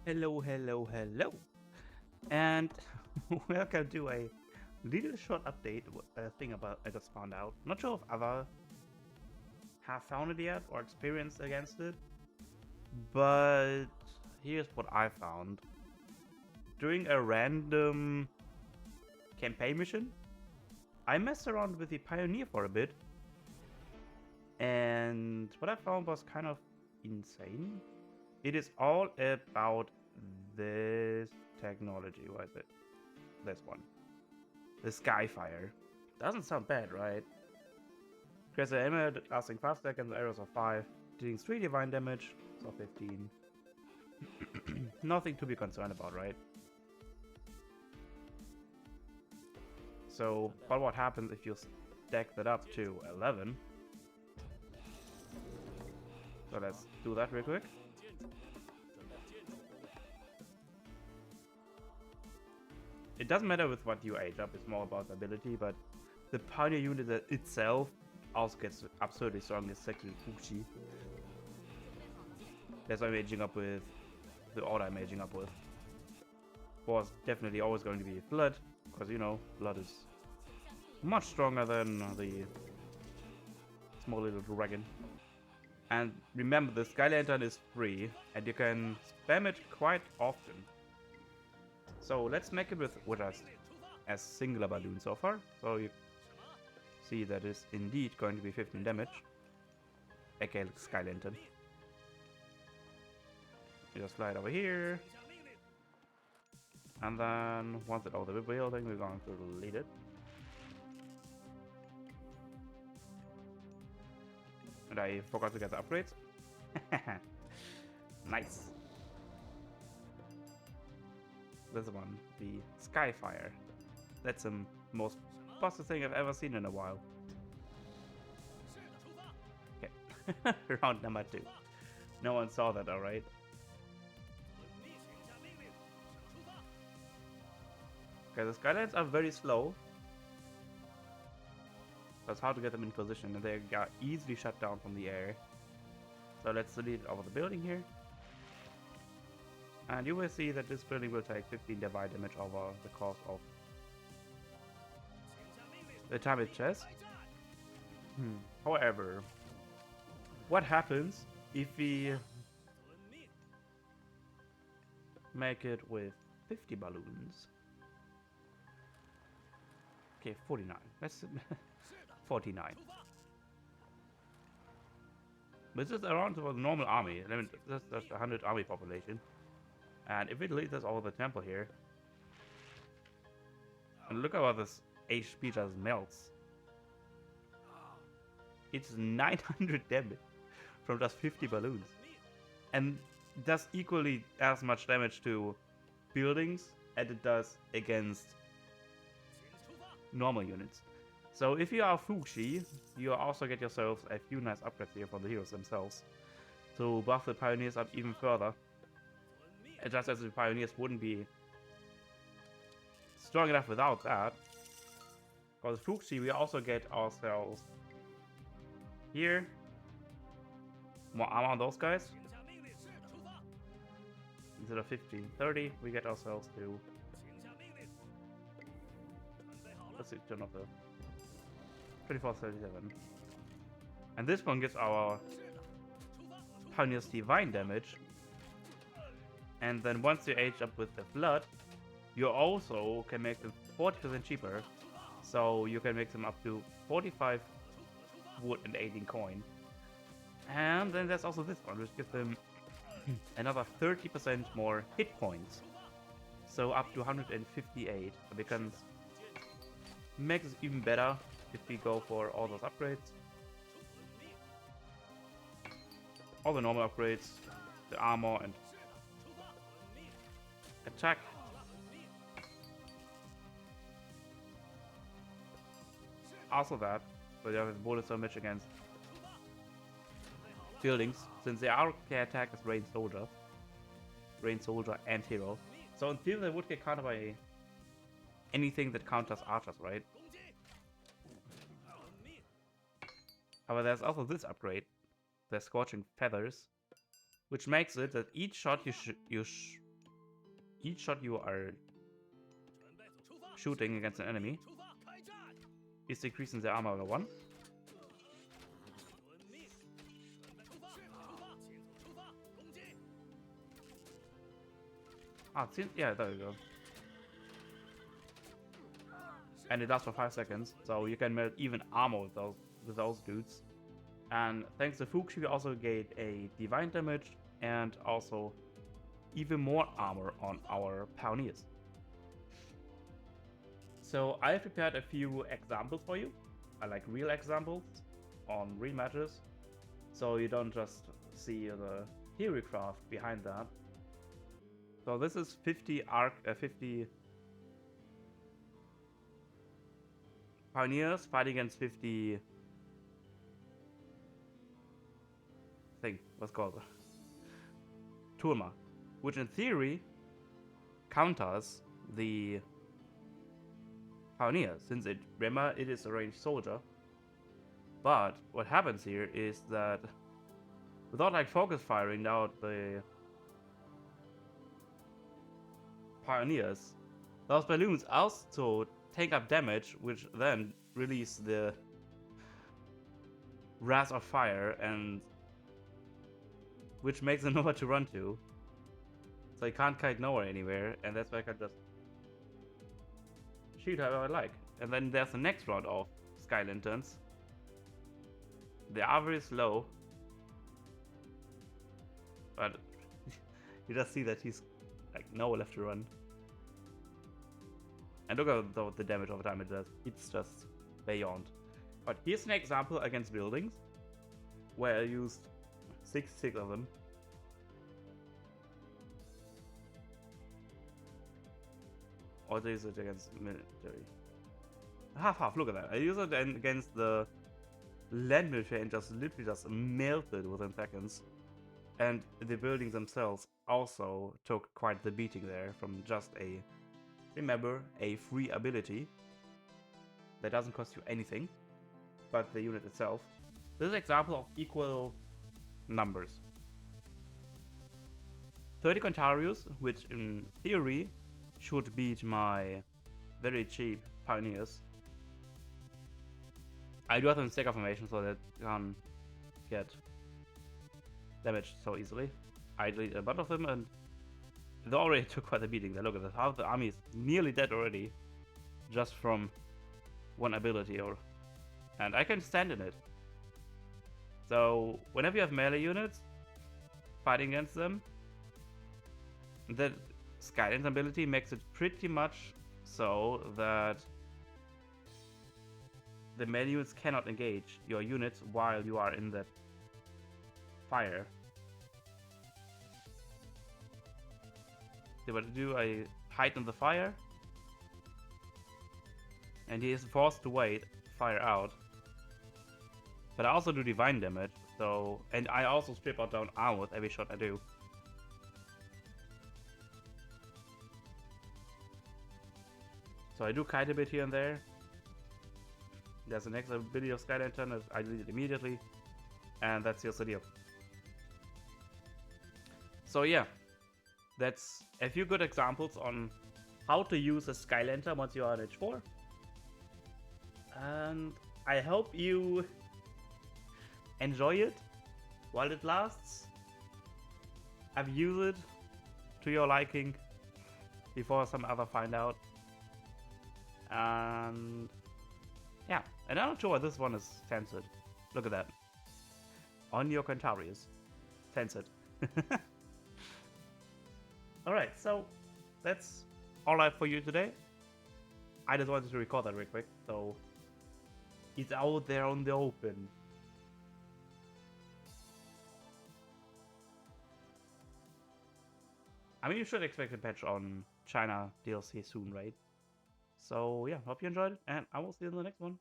Hello, hello, hello, and welcome to a little short update thing about I just found out. Not sure if other have found it yet or experienced against it, but here's what I found. During a random campaign mission, I messed around with the Pioneer for a bit, and what I found was kind of insane. It is all about this technology. What is it? This one. The Skyfire. Doesn't sound bad, right? Creates an amulet lasting 5 seconds, arrows of 5, dealing 3 divine damage, so 15. Nothing to be concerned about, right? So, but what happens if you stack that up to 11? So let's do that real quick. It doesn't matter with what you age up, it's more about the ability, but the Pioneer unit itself also gets absurdly strong, especially Fuxi. That's why I'm aging up with the order I'm aging up with. Was definitely always going to be Blood, because you know, Blood is much stronger than the small little dragon. And remember, the Skylantern is free, and you can spam it quite often. So let's make it with just a singular balloon so far. So you see that is indeed going to be 15 damage, aka Skylantern. You just fly it over here, and then once it's over the building, we're going to lead it. And I forgot to get the upgrades. Nice. This one, the Skyfire. That's the most busted thing I've ever seen in a while. Okay, round number 2. No one saw that, alright? Okay, the Skylands are very slow. So it's hard to get them in position, and they got easily shut down from the air. So let's delete it over the building here. And you will see that this building will take 15 divine damage over the course of the time it chests. However, what happens if we make it with 50 balloons? Okay, 49. That's 49. This is around the normal army. I mean, that's 100 army population. And if it leads us over the temple here, and look how this HP just melts. It's 900 damage from just 50 balloons. And it does equally as much damage to buildings as it does against normal units. So if you are Fuxi, you also get yourselves a few nice upgrades here from the heroes themselves to buff the Pioneers up even further. Just as the Pioneers wouldn't be strong enough without that. Because Fuxi, we also get ourselves here more armor on those guys. Instead of 1530, we get ourselves to, let's see, turn off the 2437. And this one gives our Pioneers divine damage. And then once you age up with the Blood, you also can make them 40% cheaper. So you can make them up to 45 wood and 18 coin. And then there's also this one, which gives them another 30% more hit points. So up to 158. So we can make this even better if we go for all those upgrades. All the normal upgrades, the armor and attack. Also that, so you have a bonus damage against buildings, since they are attack as range soldier and hero. So in theory they would get countered by anything that counters archers, right? However, there's also this upgrade, the Scorching Feathers, which makes it that each shot you each shot you are shooting against an enemy is decreasing their armor by 1. Yeah, there you go. And it lasts for 5 seconds, so you can melt even armor with those dudes. And thanks to Fuxi, we also get a divine damage and also even more armor on our pioneers. So I prepared a few examples for you, like real examples on real matches, so you don't just see the theorycraft behind that. So this is 50 pioneers fighting against 50 what's called Turma, which in theory counters the pioneer, since remember it is a ranged soldier. But what happens here is that without like focus firing out the pioneers, those balloons also take up damage, which then release the wrath of fire, and which makes them nowhere to run to. So I can't kite nowhere anywhere, and that's why I can just shoot however I like. And then there's the next round of Skylanterns. They are very slow, but you just see that he's like nowhere left to run. And look at the damage over time it does. It's just beyond. But here's an example against buildings where I used 66 of them. Or I use it against military. Half, look at that. I use it against the land military and just literally just melted within seconds. And the buildings themselves also took quite the beating there from just remember, a free ability that doesn't cost you anything, but the unit itself. This is an example of equal numbers. 30 Contarius, which in theory should beat my very cheap pioneers. I do have them in stagger formation so that you can't get damaged so easily. I deleted a bunch of them and they already took quite a beating there. Look at that, half the army is nearly dead already just from one ability, and I can stand in it. So whenever you have melee units fighting against them, that Skylantern ability makes it pretty much so that the melee units cannot engage your units while you are in that fire. So what to do, I heighten the fire, and he is forced to wait fire out. But I also do divine damage, so, and I also strip out down armor with every shot I do. So I do kite a bit here and there. There's the next ability of Skylantern that I delete it immediately, and that's just the deal. So yeah, that's a few good examples on how to use a Skylantern once you are at H4. And I hope you enjoy it while it lasts. Abuse it to your liking before some other find out. And yeah, and I'm not sure why this one is censored. Look at that. On your Contarius. Censored. Alright, so that's all I have for you today. I just wanted to record that real quick, so it's out there on the open. I mean, you should expect a patch on China DLC soon, right? So yeah, hope you enjoyed it, and I will see you in the next one.